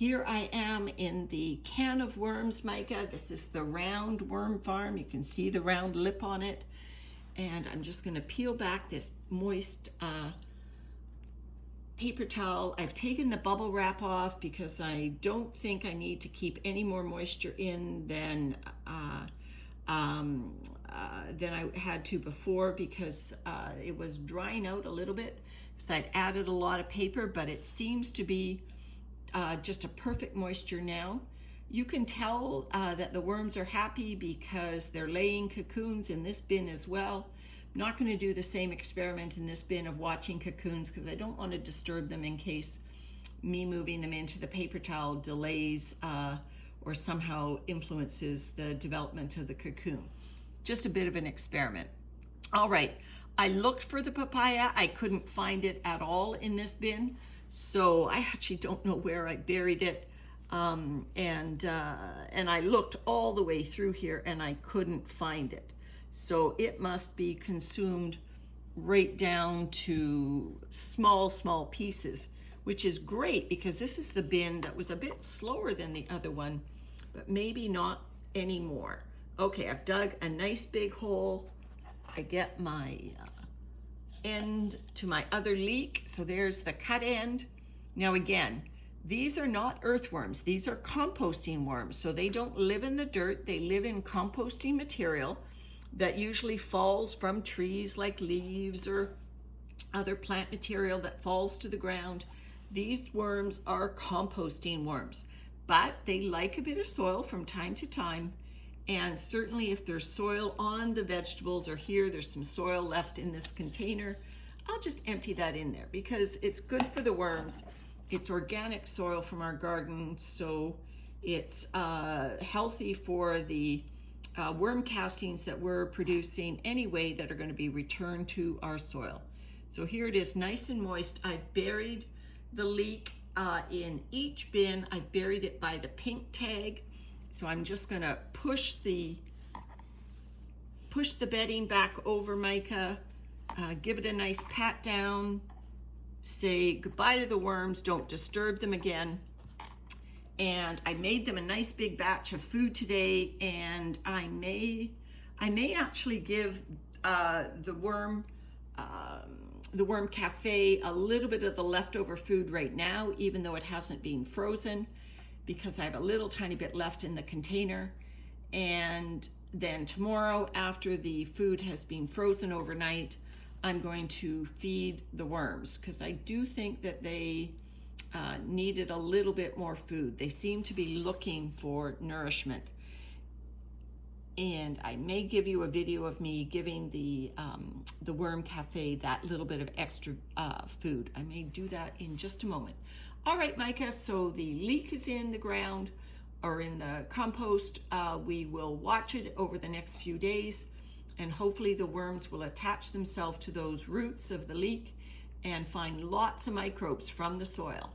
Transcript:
Here I am in the can of worms, Micah. This is the round worm farm. You can see the round lip on it. And I'm just going to peel back this moist paper towel. I've taken the bubble wrap off because I don't think I need to keep any more moisture in than I had to before, because it was drying out a little bit because I'd added a lot of paper, but it seems to be just a perfect moisture now. You can tell that the worms are happy because they're laying cocoons in this bin as well. I'm not going to do the same experiment in this bin of watching cocoons because I don't want to disturb them in case me moving them into the paper towel delays or somehow influences the development of the cocoon. Just a bit of an experiment. All right, I looked for the papaya. I couldn't find it at all in this bin, so I actually don't know where I buried it. And I looked all the way through here and I couldn't find it. So it must be consumed right down to small pieces, which is great because this is the bin that was a bit slower than the other one, but maybe not anymore. Okay, I've dug a nice big hole. I get my end to my other leek. So there's the cut end. Now again, these are not earthworms. These are composting worms. So they don't live in the dirt. They live in composting material that usually falls from trees, like leaves or other plant material that falls to the ground. These worms are composting worms, but they like a bit of soil from time to time. And certainly if there's soil on the vegetables, or here there's some soil left in this container, I'll just empty that in there because it's good for the worms. It's organic soil from our garden, so it's healthy for the worm castings that we're producing anyway that are going to be returned to our soil. So here it is, nice and moist. I've buried the leek in each bin. I've buried it by the pink tag. So I'm just going to push the bedding back over, Micah, give it a nice pat down, say goodbye to the worms, don't disturb them again. And I made them a nice big batch of food today, and I may actually give the worm cafe a little bit of the leftover food right now, even though it hasn't been frozen, because I have a little tiny bit left in the container. And then tomorrow, after the food has been frozen overnight, I'm going to feed the worms because I do think that they needed a little bit more food. They seem to be looking for nourishment. And I may give you a video of me giving the worm cafe that little bit of extra food. I may do that in just a moment. All right, Micah, so the leek is in the ground or in the compost. We will watch it over the next few days, and hopefully the worms will attach themselves to those roots of the leek and find lots of microbes from the soil.